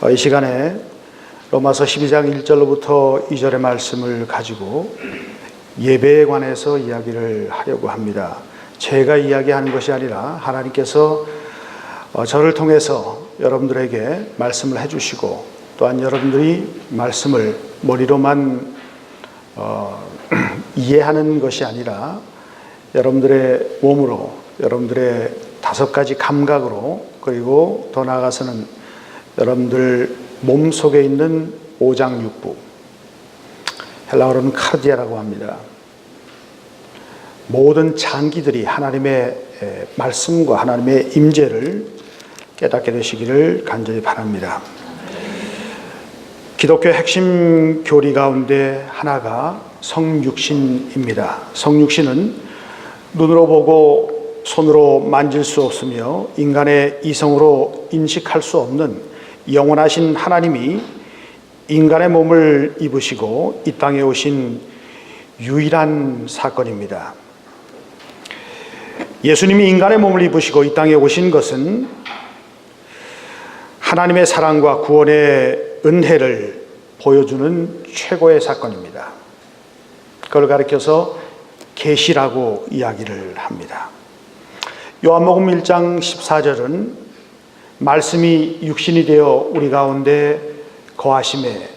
이 시간에 로마서 12장 1절로부터 2절의 말씀을 가지고 예배에 관해서 이야기를 하려고 합니다. 제가 이야기하는 것이 아니라 하나님께서 저를 통해서 여러분들에게 말씀을 해주시고, 또한 여러분들이 말씀을 머리로만 이해하는 것이 아니라 여러분들의 몸으로, 여러분들의 5가지 감각으로, 그리고 더 나아가서는 여러분들 몸 속에 있는 오장육부, 헬라어로는 카르디아라고 합니다. 모든 장기들이 하나님의 말씀과 하나님의 임재를 깨닫게 되시기를 간절히 바랍니다. 기독교의 핵심 교리 가운데 하나가 성육신입니다. 성육신은 눈으로 보고 손으로 만질 수 없으며 인간의 이성으로 인식할 수 없는 영원하신 하나님이 인간의 몸을 입으시고 이 땅에 오신 유일한 사건입니다. 예수님이 인간의 몸을 입으시고 이 땅에 오신 것은 하나님의 사랑과 구원의 은혜를 보여주는 최고의 사건입니다. 그걸 가리켜서 계시라고 이야기를 합니다. 요한복음 1장 14절은 말씀이 육신이 되어 우리 가운데 거하심에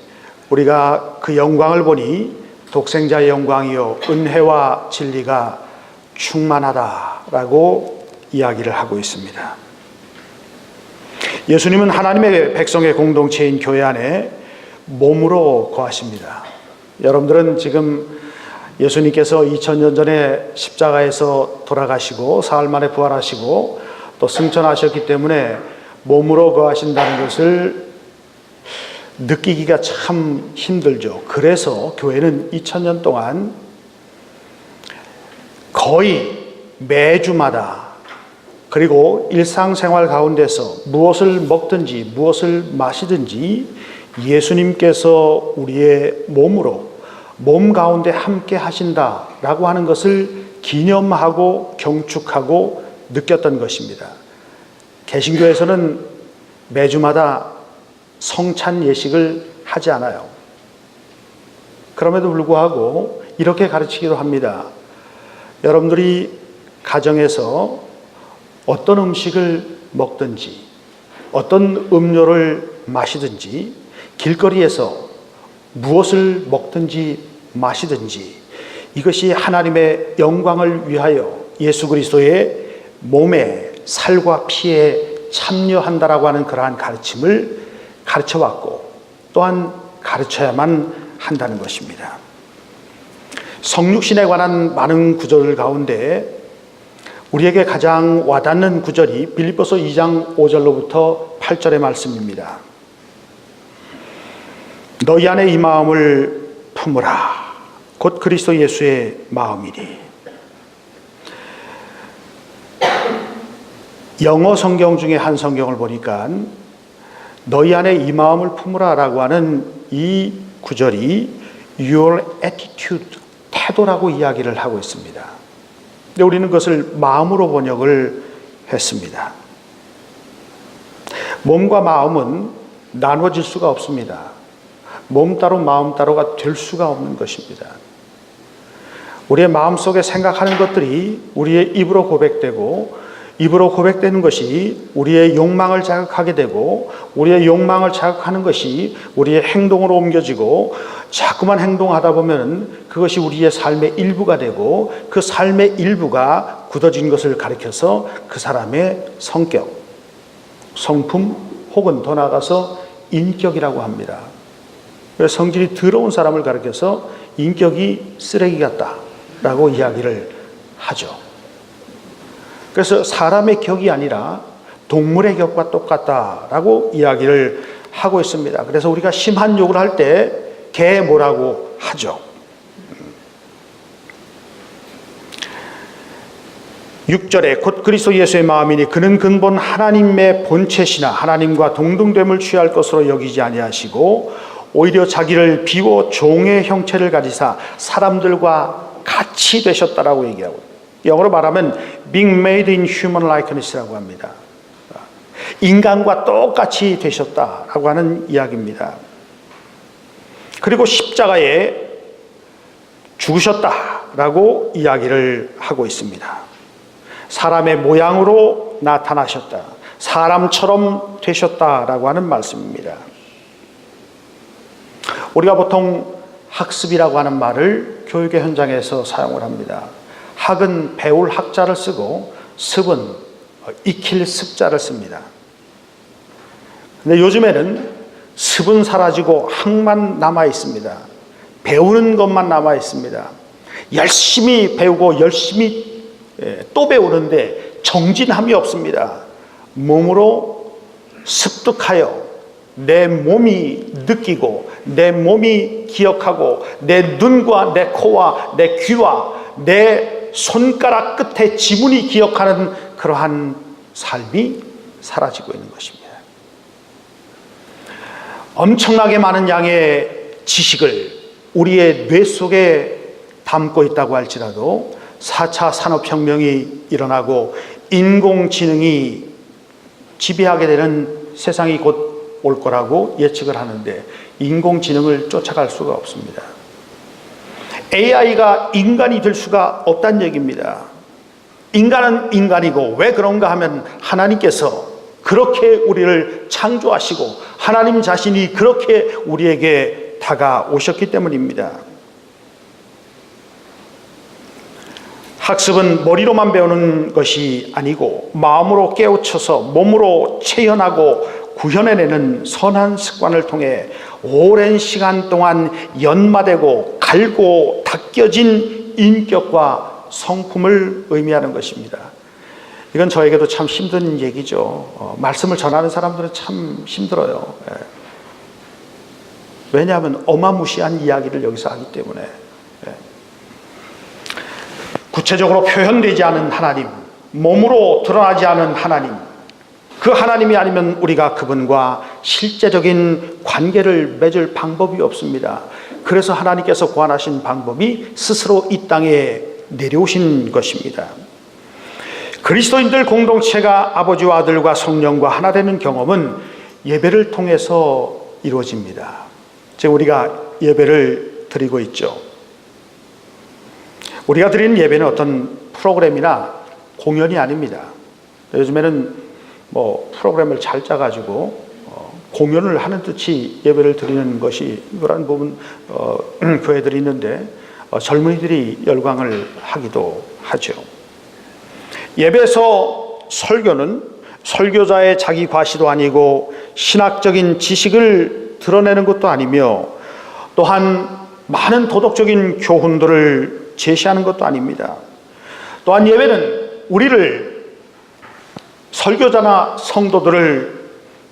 우리가 그 영광을 보니 독생자의 영광이요 은혜와 진리가 충만하다라고 이야기를 하고 있습니다. 예수님은 하나님의 백성의 공동체인 교회 안에 몸으로 거하십니다. 여러분들은 지금 예수님께서 2000년 전에 십자가에서 돌아가시고 사흘 만에 부활하시고 또 승천하셨기 때문에 몸으로 거하신다는 것을 느끼기가 참 힘들죠. 그래서 교회는 2000년 동안 거의 매주마다, 그리고 일상생활 가운데서 무엇을 먹든지 무엇을 마시든지 예수님께서 우리의 몸으로, 몸 가운데 함께 하신다라고 하는 것을 기념하고 경축하고 느꼈던 것입니다. 개신교에서는 매주마다 성찬 예식을 하지 않아요. 그럼에도 불구하고 이렇게 가르치기도 합니다. 여러분들이 가정에서 어떤 음식을 먹든지 어떤 음료를 마시든지 길거리에서 무엇을 먹든지 마시든지 이것이 하나님의 영광을 위하여 예수 그리스도의 몸에 살과 피에 참여한다라고 하는 그러한 가르침을 가르쳐왔고 또한 가르쳐야만 한다는 것입니다. 성육신에 관한 많은 구절 가운데 우리에게 가장 와닿는 구절이 빌립보서 2장 5절로부터 8절의 말씀입니다. 너희 안에 이 마음을 품으라. 곧 그리스도 예수의 마음이니. 영어 성경 중에 한 성경을 보니까 너희 안에 이 마음을 품으라 라고 하는 이 구절이 your attitude, 태도라고 이야기를 하고 있습니다. 근데 우리는 그것을 마음으로 번역을 했습니다. 몸과 마음은 나눠질 수가 없습니다. 몸 따로 마음 따로가 될 수가 없는 것입니다. 우리의 마음속에 생각하는 것들이 우리의 입으로 고백되고, 입으로 고백되는 것이 우리의 욕망을 자극하게 되고, 우리의 욕망을 자극하는 것이 우리의 행동으로 옮겨지고, 자꾸만 행동하다 보면 그것이 우리의 삶의 일부가 되고, 그 삶의 일부가 굳어진 것을 가리켜서 그 사람의 성격, 성품 혹은 더 나아가서 인격이라고 합니다. 그래서 성질이 더러운 사람을 가리켜서 인격이 쓰레기 같다라고 이야기를 하죠. 그래서 사람의 격이 아니라 동물의 격과 똑같다라고 이야기를 하고 있습니다. 그래서 우리가 심한 욕을 할 때 개 뭐라고 하죠. 6절에 곧 그리스도 예수의 마음이니 그는 근본 하나님의 본체시나 하나님과 동등됨을 취할 것으로 여기지 아니하시고 오히려 자기를 비워 종의 형체를 가지사 사람들과 같이 되셨다라고 얘기하고, 영어로 말하면 being made in human likeness라고 합니다. 인간과 똑같이 되셨다라고 하는 이야기입니다. 그리고 십자가에 죽으셨다라고 이야기를 하고 있습니다. 사람의 모양으로 나타나셨다. 사람처럼 되셨다라고 하는 말씀입니다. 우리가 보통 학습이라고 하는 말을 교육의 현장에서 사용을 합니다. 학은 배울 학자를 쓰고 습은 익힐 습자를 씁니다. 근데 요즘에는 습은 사라지고 학만 남아 있습니다. 배우는 것만 남아 있습니다. 열심히 배우고 열심히 또 배우는데 정진함이 없습니다. 몸으로 습득하여 내 몸이 느끼고 내 몸이 기억하고 내 눈과 내 코와 내 귀와 내 손가락 끝에 지문이 기억하는 그러한 삶이 사라지고 있는 것입니다. 엄청나게 많은 양의 지식을 우리의 뇌 속에 담고 있다고 할지라도 4차 산업혁명이 일어나고 인공지능이 지배하게 되는 세상이 곧 올 거라고 예측을 하는데 인공지능을 쫓아갈 수가 없습니다. AI가 인간이 될 수가 없다는 얘기입니다. 인간은 인간이고 왜 그런가 하면 하나님께서 그렇게 우리를 창조하시고 하나님 자신이 그렇게 우리에게 다가오셨기 때문입니다. 학습은 머리로만 배우는 것이 아니고 마음으로 깨우쳐서 몸으로 체현하고 구현해내는 선한 습관을 통해 오랜 시간 동안 연마되고 갈고 닦여진 인격과 성품을 의미하는 것입니다. 이건 저에게도 참 힘든 얘기죠. 말씀을 전하는 사람들은 참 힘들어요. 왜냐하면 어마무시한 이야기를 여기서 하기 때문에. 구체적으로 표현되지 않은 하나님, 몸으로 드러나지 않은 하나님, 그 하나님이 아니면 우리가 그분과 실제적인 관계를 맺을 방법이 없습니다. 그래서 하나님께서 고안하신 방법이 스스로 이 땅에 내려오신 것입니다. 그리스도인들 공동체가 아버지와 아들과 성령과 하나 되는 경험은 예배를 통해서 이루어집니다. 지금 우리가 예배를 드리고 있죠. 우리가 드리는 예배는 어떤 프로그램이나 공연이 아닙니다. 요즘에는 프로그램을 잘 짜가지고 공연을 하는 듯이 예배를 드리는 것이 그런 부분 교회들이 있는데 젊은이들이 열광을 하기도 하죠. 예배에서 설교는 설교자의 자기 과시도 아니고 신학적인 지식을 드러내는 것도 아니며 또한 많은 도덕적인 교훈들을 제시하는 것도 아닙니다. 또한 예배는 우리를 설교자나 성도들을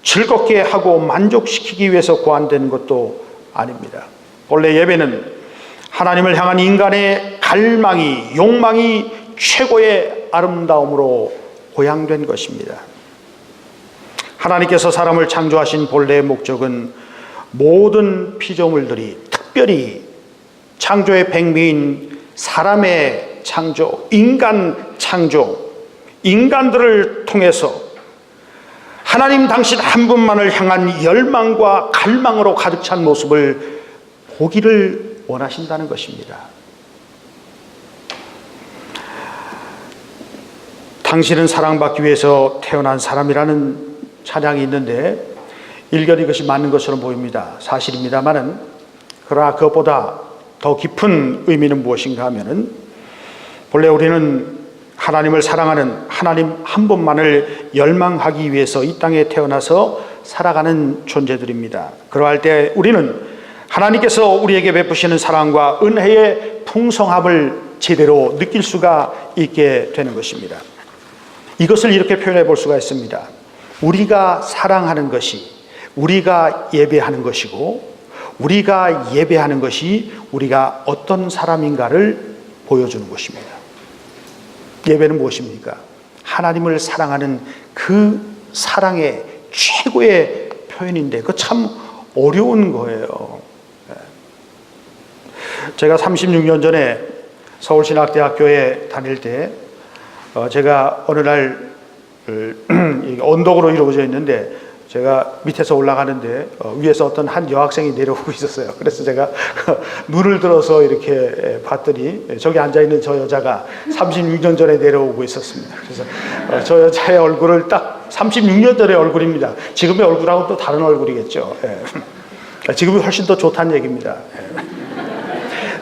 즐겁게 하고 만족시키기 위해서 고안된 것도 아닙니다. 본래 예배는 하나님을 향한 인간의 갈망이, 욕망이 최고의 아름다움으로 고양된 것입니다. 하나님께서 사람을 창조하신 본래의 목적은 모든 피조물들이 특별히 창조의 백미인 사람의 창조, 인간 창조, 인간들을 통해서 하나님 당신 한 분만을 향한 열망과 갈망으로 가득 찬 모습을 보기를 원하신다는 것입니다. 당신은 사랑받기 위해서 태어난 사람이라는 찬양이 있는데 일견 이것이 맞는 것처럼 보입니다. 사실입니다만은 그러나 그것보다 더 깊은 의미는 무엇인가 하면은 본래 우리는 하나님을 사랑하는 하나님 한 분만을 열망하기 위해서 이 땅에 태어나서 살아가는 존재들입니다. 그러할 때 우리는 하나님께서 우리에게 베푸시는 사랑과 은혜의 풍성함을 제대로 느낄 수가 있게 되는 것입니다. 이것을 이렇게 표현해 볼 수가 있습니다. 우리가 사랑하는 것이 우리가 예배하는 것이고 우리가 예배하는 것이 우리가 어떤 사람인가를 보여주는 것입니다. 예배는 무엇입니까? 하나님을 사랑하는 그 사랑의 최고의 표현인데 그거 참 어려운 거예요. 제가 36년 전에 서울신학대학교에 다닐 때 제가 어느 날 언덕으로 이루어져 있는데 제가 밑에서 올라가는데 위에서 어떤 한 여학생이 내려오고 있었어요. 그래서 제가 눈을 들어서 이렇게 봤더니 저기 앉아있는 저 여자가 36년 전에 내려오고 있었습니다. 그래서 저 여자의 얼굴을 딱 36년 전의 얼굴입니다. 지금의 얼굴하고 또 다른 얼굴이겠죠. 지금이 훨씬 더 좋다는 얘기입니다.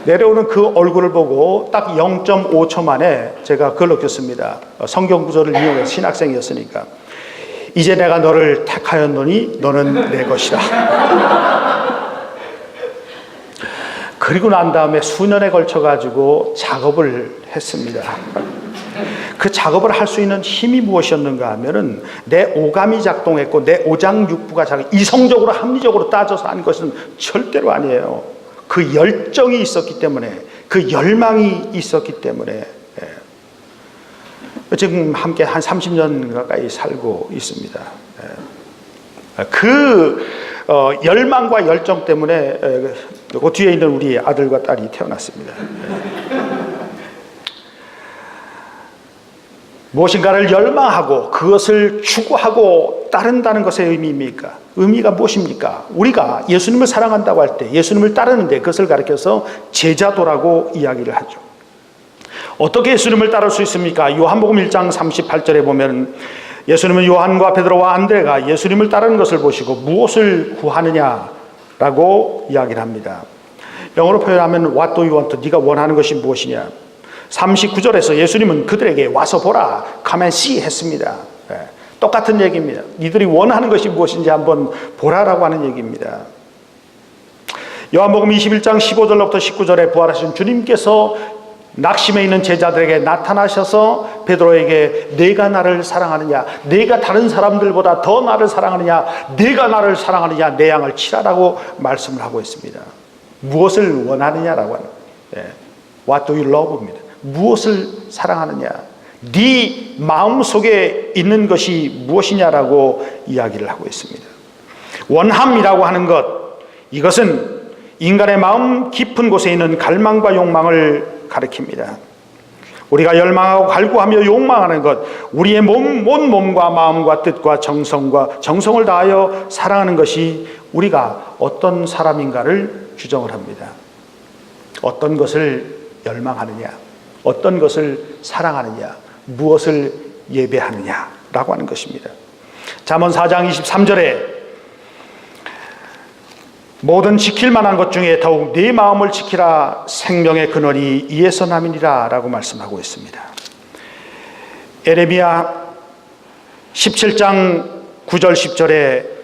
내려오는 그 얼굴을 보고 딱 0.5초 만에 제가 그걸 느꼈습니다. 성경 구절을 이용해서 신학생이었으니까. 이제 내가 너를 택하였노니 너는 내 것이라. 그리고 난 다음에 수년에 걸쳐가지고 작업을 했습니다. 그 작업을 할 수 있는 힘이 무엇이었는가 하면은 내 오감이 작동했고 내 오장육부가 이성적으로 합리적으로 따져서 한 것은 절대로 아니에요. 그 열정이 있었기 때문에, 그 열망이 있었기 때문에 지금 함께 한 30년 가까이 살고 있습니다. 그 열망과 열정 때문에 그 뒤에 있는 우리 아들과 딸이 태어났습니다. 무엇인가를 열망하고 그것을 추구하고 따른다는 것의 의미입니까? 의미가 무엇입니까? 우리가 예수님을 사랑한다고 할 때 예수님을 따르는데 그것을 가리켜서 제자도라고 이야기를 하죠. 어떻게 예수님을 따를 수 있습니까? 요한복음 1장 38절에 보면 예수님은 요한과 베드로와 안드레가 예수님을 따르는 것을 보시고 무엇을 구하느냐라고 이야기를 합니다. 영어로 표현하면 What do you want? 네가 원하는 것이 무엇이냐? 39절에서 예수님은 그들에게 와서 보라, come and see 했습니다. 똑같은 얘기입니다. 니들이 원하는 것이 무엇인지 한번 보라라고 하는 얘기입니다. 요한복음 21장 15절로부터 19절에 부활하신 주님께서 낙심해 있는 제자들에게 나타나셔서 베드로에게 네가 나를 사랑하느냐, 네가 다른 사람들보다 더 나를 사랑하느냐, 네가 나를 사랑하느냐, 내 양을 치라라고 말씀을 하고 있습니다. 무엇을 원하느냐라고 하는, What do you love입니다. 무엇을 사랑하느냐, 네 마음속에 있는 것이 무엇이냐라고 이야기를 하고 있습니다. 원함이라고 하는 것, 이것은 인간의 마음 깊은 곳에 있는 갈망과 욕망을 가리킵니다. 우리가 열망하고 갈구하며 욕망하는 것, 우리의 온 몸과 마음과 뜻과 정성을 다하여 사랑하는 것이 우리가 어떤 사람인가를 규정을 합니다. 어떤 것을 열망하느냐, 어떤 것을 사랑하느냐, 무엇을 예배하느냐라고 하는 것입니다. 잠언 4장 23절에 모든 지킬 만한 것 중에 더욱 네 마음을 지키라, 생명의 근원이 이에서 남이니라 라고 말씀하고 있습니다. 에레미야 17장 9절 10절에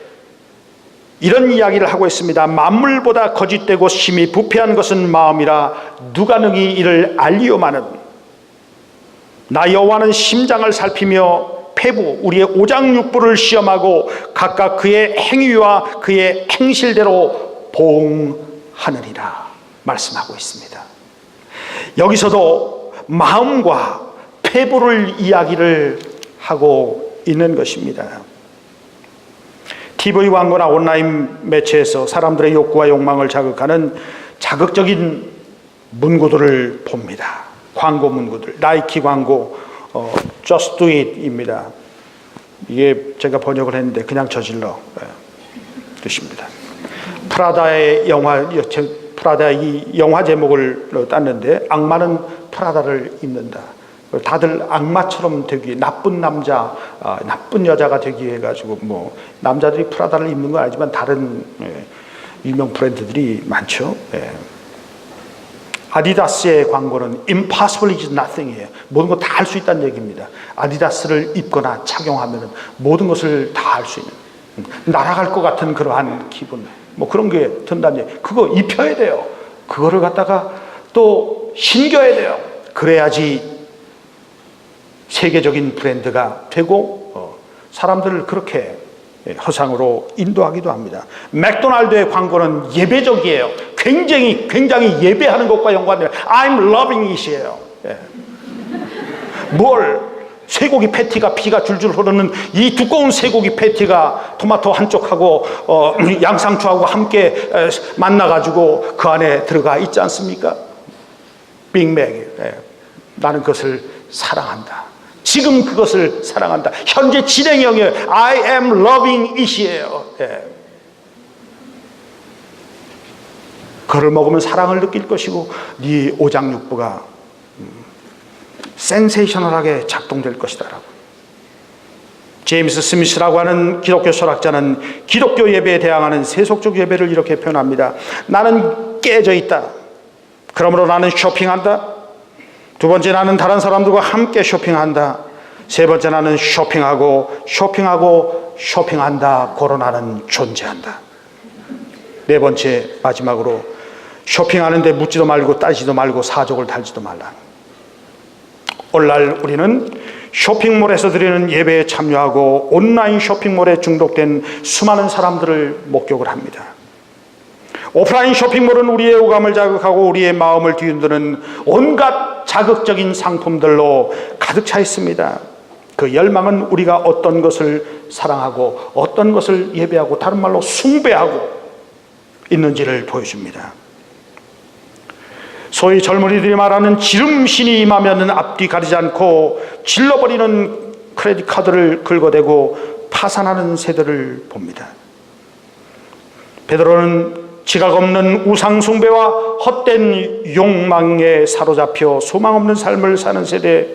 이런 이야기를 하고 있습니다. 만물보다 거짓되고 심히 부패한 것은 마음이라 누가 능히 이를 알리오마는 나 여호와는 심장을 살피며 폐부 우리의 오장육부를 시험하고 각각 그의 행위와 그의 행실대로 보응하느니라 말씀하고 있습니다. 여기서도 마음과 폐부를 이야기를 하고 있는 것입니다. TV 광고나 온라인 매체에서 사람들의 욕구와 욕망을 자극하는 자극적인 문구들을 봅니다. 광고 문구들, 나이키 광고, Just do it입니다. 이게 제가 번역을 했는데 그냥 저질러 뜻입니다. 프라다의 이 영화 제목을 땄는데 악마는 프라다를 입는다. 다들 악마처럼 되기 위해 나쁜 남자, 나쁜 여자가 되기 위해 가지고 뭐 남자들이 프라다를 입는 건 아니지만 다른 유명 브랜드들이 많죠. 아디다스의 광고는 impossible is nothing이에요. 모든 거 다 할 수 있다는 얘기입니다. 아디다스를 입거나 착용하면 모든 것을 다 할 수 있는, 날아갈 것 같은 그러한 기분, 뭐 그런 게 든다는 얘기. 그거 입혀야 돼요. 그거를 갖다가 또 신겨야 돼요. 그래야지 세계적인 브랜드가 되고 사람들을 그렇게 허상으로 인도하기도 합니다. 맥도날드의 광고는 예배적이에요. 굉장히 예배하는 것과 연관돼요. I'm loving it이에요. 뭘 쇠고기 패티가 피가 줄줄 흐르는 이 두꺼운 쇠고기 패티가 토마토 한쪽하고 양상추하고 함께 만나가지고 그 안에 들어가 있지 않습니까? 빅맥. 나는 그것을 사랑한다. 지금 그것을 사랑한다. 현재 진행형이에요. I am loving it이에요. 예. 그걸 먹으면 사랑을 느낄 것이고 네 오장육부가 센세이셔널하게 작동될 것이다라고. 제임스 스미스라고 하는 기독교 철학자는 기독교 예배에 대항하는 세속적 예배를 이렇게 표현합니다. 나는 깨져 있다. 그러므로 나는 쇼핑한다. 두 번째, 나는 다른 사람들과 함께 쇼핑한다. 세 번째, 나는 쇼핑하고 쇼핑한다. 고로 나는 존재한다. 네 번째, 마지막으로 쇼핑하는데 묻지도 말고 따지도 말고 사족을 달지도 말라. 오늘날 우리는 쇼핑몰에서 드리는 예배에 참여하고 온라인 쇼핑몰에 중독된 수많은 사람들을 목격을 합니다. 오프라인 쇼핑몰은 우리의 오감을 자극하고 우리의 마음을 뒤흔드는 온갖 자극적인 상품들로 가득 차 있습니다. 그 열망은 우리가 어떤 것을 사랑하고 어떤 것을 예배하고 다른 말로 숭배하고 있는지를 보여줍니다. 소위 젊은이들이 말하는 지름신이 임하면 앞뒤 가리지 않고 질러버리는 크레딧 카드를 긁어대고 파산하는 세대를 봅니다. 베드로는 지각 없는 우상 숭배와 헛된 욕망에 사로잡혀 소망 없는 삶을 사는 세대.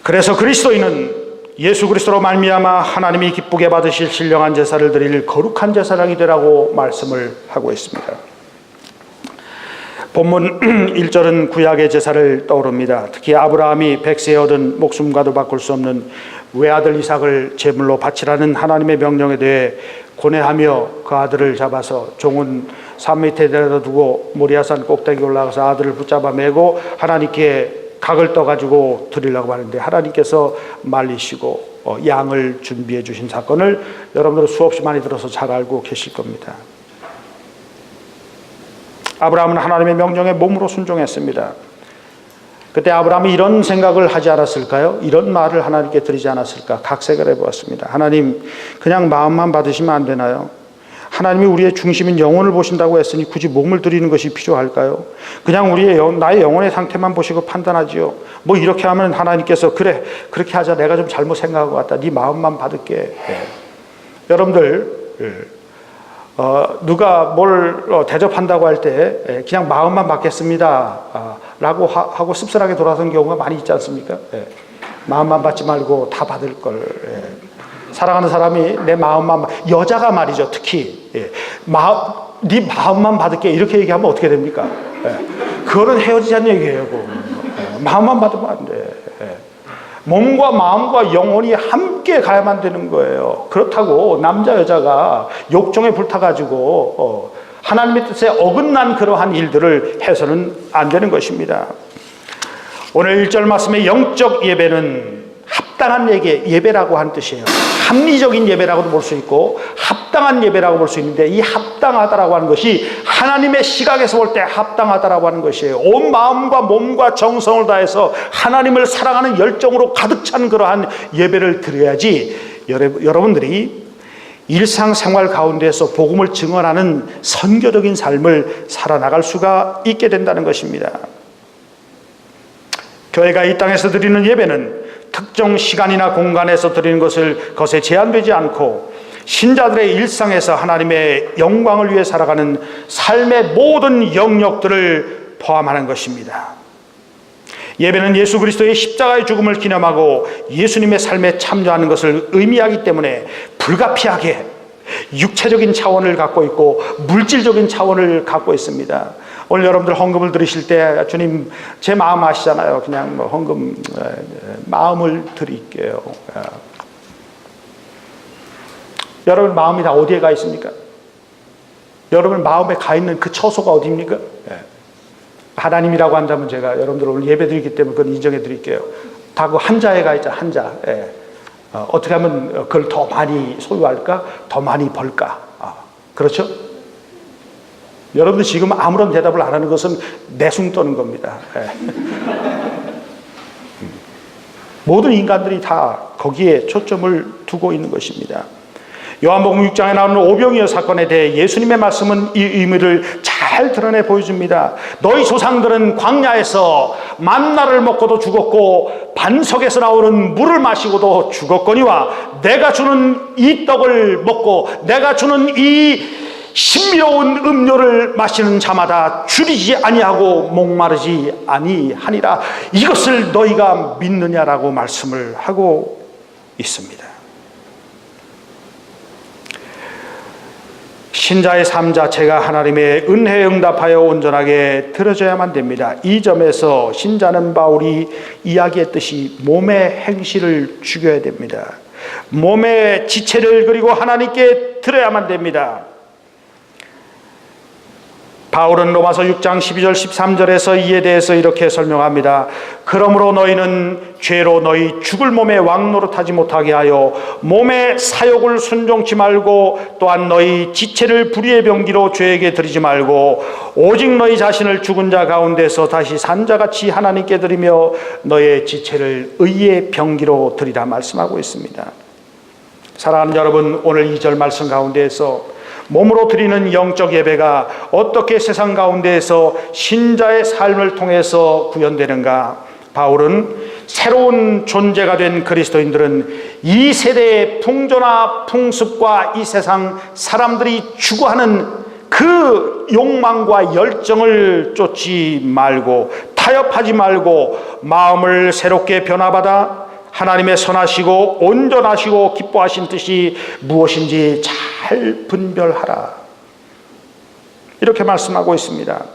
그래서 그리스도인은 예수 그리스도로 말미암아 하나님이 기쁘게 받으실 신령한 제사를 드릴 거룩한 제사장이 되라고 말씀을 하고 있습니다. 본문 1절은 구약의 제사를 떠오릅니다. 특히 아브라함이 백세에 얻은 목숨과도 바꿀 수 없는 외아들 이삭을 제물로 바치라는 하나님의 명령에 대해 고뇌하며 그 아들을 잡아서 종은 산 밑에 데려다 두고 모리아산 꼭대기 올라가서 아들을 붙잡아 메고 하나님께 각을 떠가지고 드리려고 하는데 하나님께서 말리시고 양을 준비해 주신 사건을 여러분들은 수없이 많이 들어서 잘 알고 계실 겁니다. 아브라함은 하나님의 명령에 몸으로 순종했습니다. 그때 아브라함이 이런 생각을 하지 않았을까요? 이런 말을 하나님께 드리지 않았을까? 각색을 해보았습니다. 하나님, 그냥 마음만 받으시면 안 되나요? 하나님이 우리의 중심인 영혼을 보신다고 했으니 굳이 몸을 드리는 것이 필요할까요? 그냥 나의 영혼의 상태만 보시고 판단하지요. 뭐 이렇게 하면 하나님께서 그래, 그렇게 하자. 내가 좀 잘못 생각한 것 같다. 네 마음만 받을게. 네. 여러분들, 누가 뭘 대접한다고 할 때 그냥 마음만 받겠습니다 라고 하고 씁쓸하게 돌아선 경우가 많이 있지 않습니까? 마음만 받지 말고 다 받을 걸. 사랑하는 사람이 내 마음만, 여자가 말이죠, 특히 네 마음만 받을게 이렇게 얘기하면 어떻게 됩니까? 그거는 헤어지자는 얘기예요. 마음만 받으면 안 돼. 몸과 마음과 영혼이 함께 가야만 되는 거예요. 그렇다고 남자 여자가 욕정에 불타가지고 하나님의 뜻에 어긋난 그러한 일들을 해서는 안 되는 것입니다. 오늘 1절 말씀의 영적 예배는 합당한 예배라고 하는 뜻이에요. 합리적인 예배라고도 볼 수 있고 합당한 예배라고 볼 수 있는데, 이 합당하다라고 하는 것이 하나님의 시각에서 볼 때 합당하다라고 하는 것이에요. 온 마음과 몸과 정성을 다해서 하나님을 사랑하는 열정으로 가득 찬 그러한 예배를 드려야지 여러분들이 일상생활 가운데에서 복음을 증언하는 선교적인 삶을 살아나갈 수가 있게 된다는 것입니다. 교회가 이 땅에서 드리는 예배는 특정 시간이나 공간에서 드리는 것에 제한되지 않고 신자들의 일상에서 하나님의 영광을 위해 살아가는 삶의 모든 영역들을 포함하는 것입니다. 예배는 예수 그리스도의 십자가의 죽음을 기념하고 예수님의 삶에 참여하는 것을 의미하기 때문에 불가피하게 육체적인 차원을 갖고 있고 물질적인 차원을 갖고 있습니다. 오늘 여러분들 헌금을 드리실 때 주님 제 마음 아시잖아요. 그냥 뭐 헌금 마음을 드릴게요. 여러분 마음이 다 어디에 가 있습니까? 여러분 마음에 가 있는 그 처소가 어디입니까? 하나님이라고 한다면 제가 여러분들 오늘 예배 드리기 때문에 그건 인정해 드릴게요. 다 그 한자에 가 있죠. 한자. 어떻게 하면 그걸 더 많이 소유할까? 더 많이 벌까? 그렇죠? 여러분들 지금 아무런 대답을 안 하는 것은 내숭 떠는 겁니다. 모든 인간들이 다 거기에 초점을 두고 있는 것입니다. 요한복음 6장에 나오는 오병이어 사건에 대해 예수님의 말씀은 이 의미를 잘 잘 드러내 보여줍니다. 너희 조상들은 광야에서 만나를 먹고도 죽었고 반석에서 나오는 물을 마시고도 죽었거니와 내가 주는 이 떡을 먹고 내가 주는 이 신비로운 음료를 마시는 자마다 줄이지 아니하고 목마르지 아니하니라. 이것을 너희가 믿느냐라고 말씀을 하고 있습니다. 신자의 삶 자체가 하나님의 은혜에 응답하여 온전하게 들어져야만 됩니다. 이 점에서 신자는 바울이 이야기했듯이 몸의 행실을 죽여야 됩니다. 몸의 지체를 그리고 하나님께 드려야만 됩니다. 바울은 로마서 6장 12절 13절에서 이에 대해서 이렇게 설명합니다. 그러므로 너희는 죄로 너희 죽을 몸에 왕노릇하지 못하게 하여 몸의 사욕을 순종치 말고 또한 너희 지체를 불의의 병기로 죄에게 드리지 말고 오직 너희 자신을 죽은 자 가운데서 다시 산 자같이 하나님께 드리며 너의 지체를 의의 병기로 드리라 말씀하고 있습니다. 사랑하는 여러분, 오늘 2절 말씀 가운데에서 몸으로 드리는 영적 예배가 어떻게 세상 가운데에서 신자의 삶을 통해서 구현되는가? 바울은 새로운 존재가 된 그리스도인들은 이 세대의 풍조나 풍습과 이 세상 사람들이 추구하는 그 욕망과 열정을 쫓지 말고 타협하지 말고 마음을 새롭게 변화받아 하나님의 선하시고 온전하시고 기뻐하신 뜻이 무엇인지 잘 분별하라. 이렇게 말씀하고 있습니다.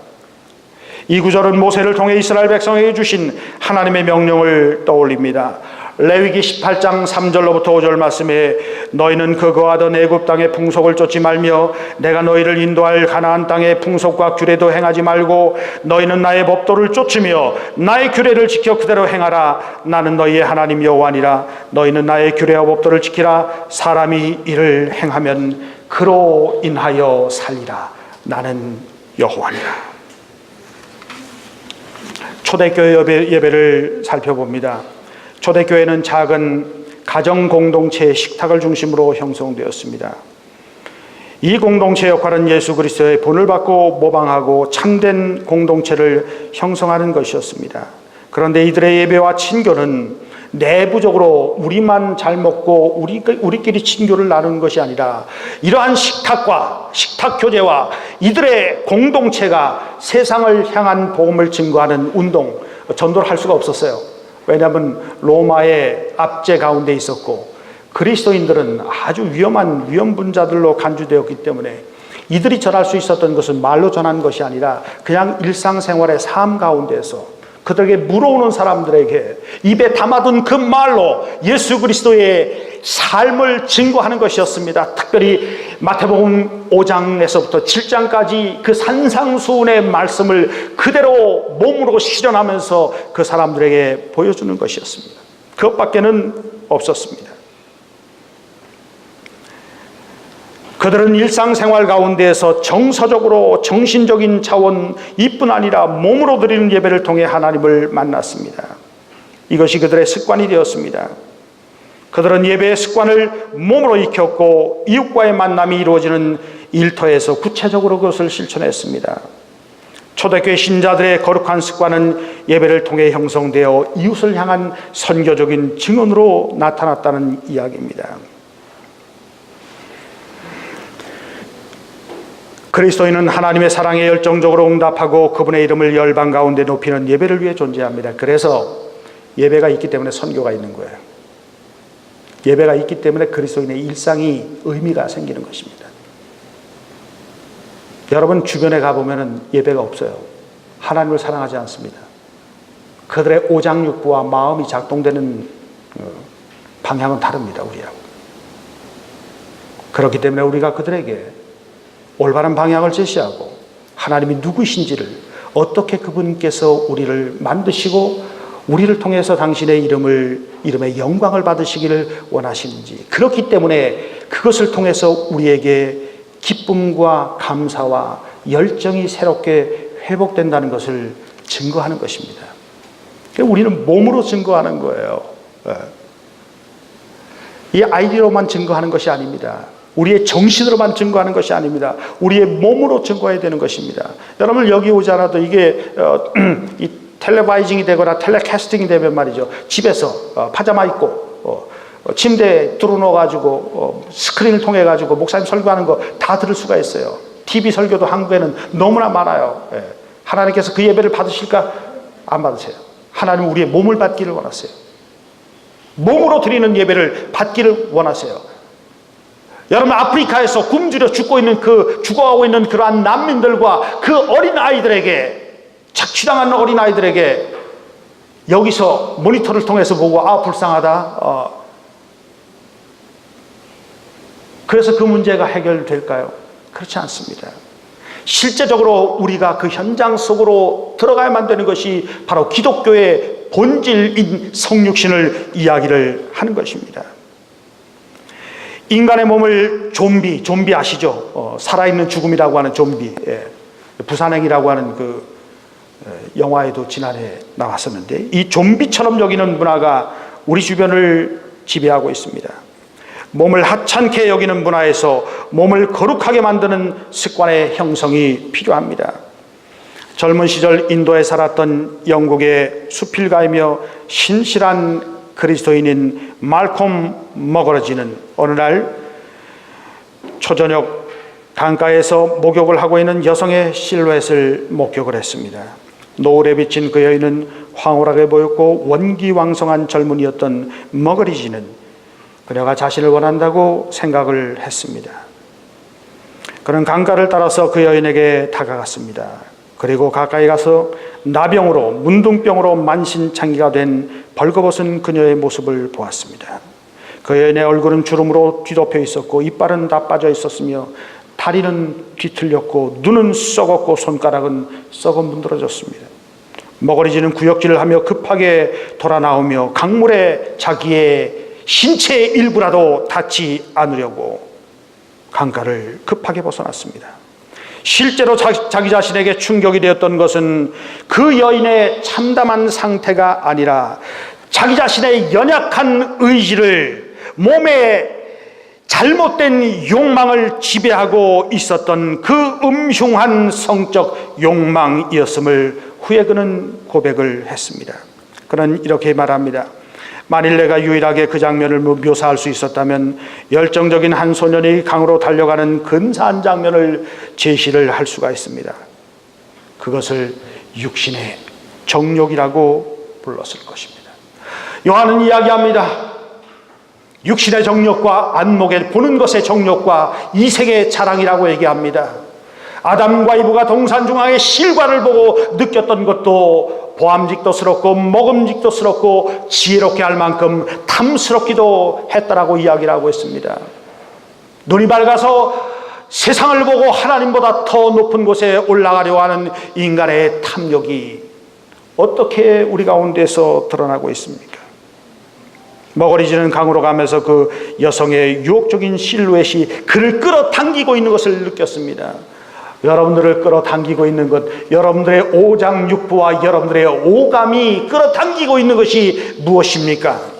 이 구절은 모세를 통해 이스라엘 백성에게 주신 하나님의 명령을 떠올립니다. 레위기 18장 3절로부터 5절 말씀에 너희는 그 거하던 애굽 땅의 풍속을 쫓지 말며 내가 너희를 인도할 가나안 땅의 풍속과 규례도 행하지 말고 너희는 나의 법도를 쫓으며 나의 규례를 지켜 그대로 행하라. 나는 너희의 하나님 여호와니라. 너희는 나의 규례와 법도를 지키라. 사람이 이를 행하면 그로 인하여 살리라. 나는 여호와니라. 초대교회 예배를 살펴봅니다. 초대교회는 작은 가정 공동체의 식탁을 중심으로 형성되었습니다. 이 공동체 역할은 예수 그리스도의 본을 받고 모방하고 참된 공동체를 형성하는 것이었습니다. 그런데 이들의 예배와 친교는 내부적으로 우리만 잘 먹고 우리끼리 친교를 나누는 것이 아니라 이러한 식탁과 식탁 교제와 이들의 공동체가 세상을 향한 복음을 증거하는 운동, 전도를 할 수가 없었어요. 왜냐하면 로마의 압제 가운데 있었고 그리스도인들은 아주 위험한 위험분자들로 간주되었기 때문에 이들이 전할 수 있었던 것은 말로 전한 것이 아니라 그냥 일상생활의 삶 가운데서 그들에게 물어오는 사람들에게 입에 담아둔 그 말로 예수 그리스도의 삶을 증거하는 것이었습니다. 특별히 마태복음 5장에서부터 7장까지 그 산상수훈의 말씀을 그대로 몸으로 실현하면서 그 사람들에게 보여주는 것이었습니다. 그것밖에는 없었습니다. 그들은 일상생활 가운데에서 정서적으로 정신적인 차원이뿐 아니라 몸으로 드리는 예배를 통해 하나님을 만났습니다. 이것이 그들의 습관이 되었습니다. 그들은 예배의 습관을 몸으로 익혔고 이웃과의 만남이 이루어지는 일터에서 구체적으로 그것을 실천했습니다. 초대교회 신자들의 거룩한 습관은 예배를 통해 형성되어 이웃을 향한 선교적인 증언으로 나타났다는 이야기입니다. 그리스도인은 하나님의 사랑에 열정적으로 응답하고 그분의 이름을 열방 가운데 높이는 예배를 위해 존재합니다. 그래서 예배가 있기 때문에 선교가 있는 거예요. 예배가 있기 때문에 그리스도인의 일상이 의미가 생기는 것입니다. 여러분 주변에 가보면 예배가 없어요. 하나님을 사랑하지 않습니다. 그들의 오장육부와 마음이 작동되는 방향은 다릅니다. 우리하고. 그렇기 때문에 우리가 그들에게 올바른 방향을 제시하고 하나님이 누구이신지를 어떻게 그분께서 우리를 만드시고 우리를 통해서 당신의 이름의 영광을 받으시기를 원하시는지, 그렇기 때문에 그것을 통해서 우리에게 기쁨과 감사와 열정이 새롭게 회복된다는 것을 증거하는 것입니다. 우리는 몸으로 증거하는 거예요. 이 아이디어로만 증거하는 것이 아닙니다. 우리의 정신으로만 증거하는 것이 아닙니다. 우리의 몸으로 증거해야 되는 것입니다. 여러분 여기 오지 않아도 이게 이 텔레바이징이 되거나 텔레캐스팅이 되면 말이죠. 집에서 파자마 입고 침대에 뚫어놓아가지고 스크린을 통해가지고 목사님 설교하는 거 다 들을 수가 있어요. TV 설교도 한국에는 너무나 많아요. 하나님께서 그 예배를 받으실까? 안 받으세요. 하나님은 우리의 몸을 받기를 원하세요. 몸으로 드리는 예배를 받기를 원하세요. 여러분 아프리카에서 굶주려 죽어가고 있는 그러한 난민들과 그 어린 아이들에게, 착취당한 어린 아이들에게 여기서 모니터를 통해서 보고 불쌍하다. 그래서 그 문제가 해결될까요? 그렇지 않습니다. 실제적으로 우리가 그 현장 속으로 들어가야만 되는 것이 바로 기독교의 본질인 성육신을 이야기를 하는 것입니다. 인간의 몸을 좀비 아시죠? 살아있는 죽음이라고 하는 좀비, 부산행이라고 하는 그 영화에도 지난해 나왔었는데, 이 좀비처럼 여기는 문화가 우리 주변을 지배하고 있습니다. 몸을 하찮게 여기는 문화에서 몸을 거룩하게 만드는 습관의 형성이 필요합니다. 젊은 시절 인도에 살았던 영국의 수필가이며 신실한 그리스도인인 말콤 머거러지는 어느 날 초저녁 강가에서 목욕을 하고 있는 여성의 실루엣을 목격을 했습니다. 노을에 비친 그 여인은 황홀하게 보였고 원기왕성한 젊은이였던 머거리지는 그녀가 자신을 원한다고 생각을 했습니다. 그는 강가를 따라서 그 여인에게 다가갔습니다. 그리고 가까이 가서 나병으로 문둥병으로 만신창이가 된 벌거벗은 그녀의 모습을 보았습니다. 그 여인의 얼굴은 주름으로 뒤덮여 있었고 이빨은 다 빠져 있었으며 다리는 뒤틀렸고 눈은 썩었고 손가락은 썩어 문드러졌습니다. 머거리지는 구역질을 하며 급하게 돌아 나오며 강물에 자기의 신체의 일부라도 닿지 않으려고 강가를 급하게 벗어났습니다. 실제로 자기 자신에게 충격이 되었던 것은 그 여인의 참담한 상태가 아니라 자기 자신의 연약한 의지를, 몸에 잘못된 욕망을 지배하고 있었던 그 음흉한 성적 욕망이었음을 후에 그는 고백을 했습니다. 그는 이렇게 말합니다. 만일 내가 유일하게 그 장면을 묘사할 수 있었다면 열정적인 한 소년이 강으로 달려가는 근사한 장면을 제시를 할 수가 있습니다. 그것을 육신의 정욕이라고 불렀을 것입니다. 요한은 이야기합니다. 육신의 정욕과 안목에 보는 것의 정욕과 이색의 자랑이라고 얘기합니다. 아담과 이브가 동산중앙의 실과를 보고 느꼈던 것도 보암직도스럽고 먹음직도스럽고 지혜롭게 할 만큼 탐스럽기도 했다라고 이야기를 하고 있습니다. 눈이 밝아서 세상을 보고 하나님보다 더 높은 곳에 올라가려 하는 인간의 탐욕이 어떻게 우리 가운데서 드러나고 있습니까? 머거리지는 강으로 가면서 그 여성의 유혹적인 실루엣이 그를 끌어당기고 있는 것을 느꼈습니다. 여러분들을 끌어당기고 있는 것, 여러분들의 오장육부와 여러분들의 오감이 끌어당기고 있는 것이 무엇입니까?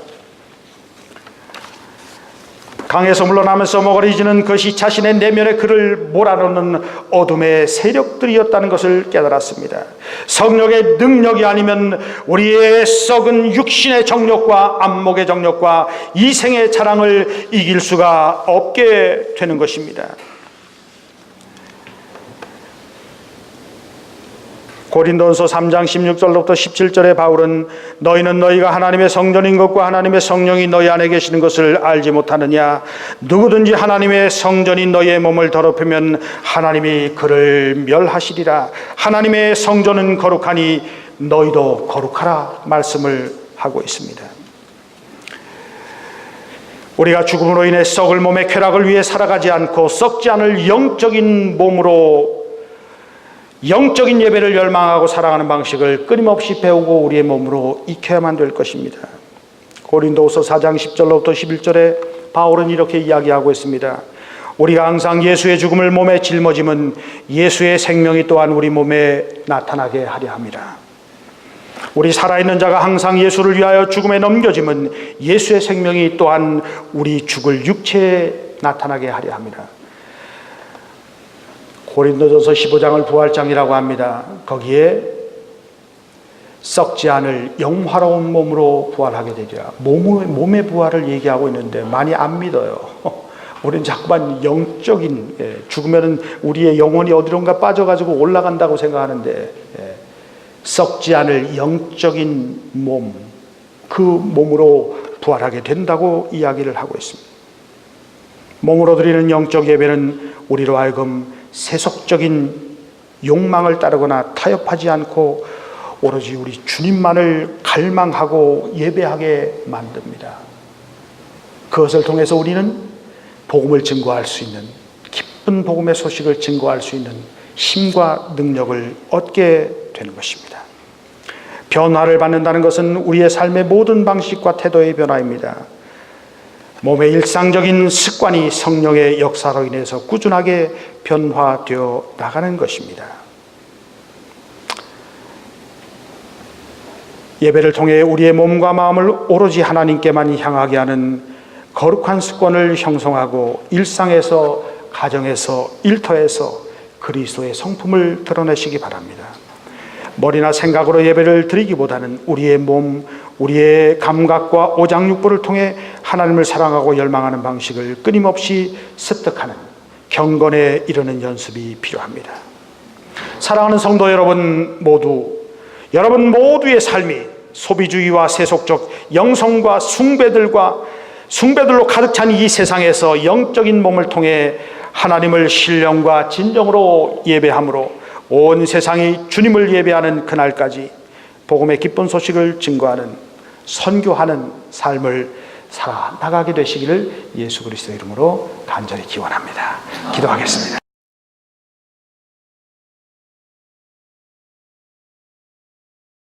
강에서 물러나면서 머거리지는 그것이 자신의 내면에 그를 몰아넣는 어둠의 세력들이었다는 것을 깨달았습니다. 성령의 능력이 아니면 우리의 썩은 육신의 정욕과 안목의 정욕과 이생의 자랑을 이길 수가 없게 되는 것입니다. 고린도전서 3장 16절로부터 17절에 바울은 너희는 너희가 하나님의 성전인 것과 하나님의 성령이 너희 안에 계시는 것을 알지 못하느냐? 누구든지 하나님의 성전인 너희의 몸을 더럽히면 하나님이 그를 멸하시리라. 하나님의 성전은 거룩하니 너희도 거룩하라 말씀을 하고 있습니다. 우리가 죽음으로 인해 썩을 몸의 쾌락을 위해 살아가지 않고 썩지 않을 영적인 몸으로 영적인 예배를 열망하고 사랑하는 방식을 끊임없이 배우고 우리의 몸으로 익혀야만 될 것입니다. 고린도후서 4장 10절로부터 11절에 바울은 이렇게 이야기하고 있습니다. 우리가 항상 예수의 죽음을 몸에 짊어짐은 예수의 생명이 또한 우리 몸에 나타나게 하려 함이라. 우리 살아있는 자가 항상 예수를 위하여 죽음에 넘겨짐은 예수의 생명이 또한 우리 죽을 육체에 나타나게 하려 합니다. 고린도전서 15장을 부활장이라고 합니다. 거기에 썩지 않을 영화로운 몸으로 부활하게 되리라. 몸의 부활을 얘기하고 있는데 많이 안 믿어요. 우리는 자꾸만 영적인, 죽으면 우리의 영혼이 어디론가 빠져가지고 올라간다고 생각하는데, 썩지 않을 영적인 몸, 그 몸으로 부활하게 된다고 이야기를 하고 있습니다. 몸으로 드리는 영적 예배는 우리로 하여금 세속적인 욕망을 따르거나 타협하지 않고 오로지 우리 주님만을 갈망하고 예배하게 만듭니다. 그것을 통해서 우리는 복음을 증거할 수 있는, 기쁜 복음의 소식을 증거할 수 있는 힘과 능력을 얻게 되는 것입니다. 변화를 받는다는 것은 우리의 삶의 모든 방식과 태도의 변화입니다. 몸의 일상적인 습관이 성령의 역사로 인해서 꾸준하게 변화되어 나가는 것입니다. 예배를 통해 우리의 몸과 마음을 오로지 하나님께만 향하게 하는 거룩한 습관을 형성하고 일상에서, 가정에서, 일터에서 그리스도의 성품을 드러내시기 바랍니다. 머리나 생각으로 예배를 드리기보다는 우리의 몸, 우리의 감각과 오장육부를 통해 하나님을 사랑하고 열망하는 방식을 끊임없이 습득하는 경건에 이르는 연습이 필요합니다. 사랑하는 성도 여러분 모두의 삶이 소비주의와 세속적 영성과 숭배들로 가득 찬 이 세상에서 영적인 몸을 통해 하나님을 신령과 진정으로 예배함으로 온 세상이 주님을 예배하는 그날까지 복음의 기쁜 소식을 증거하는, 선교하는 삶을 살아나가게 되시기를 예수 그리스도의 이름으로 간절히 기원합니다. 기도하겠습니다.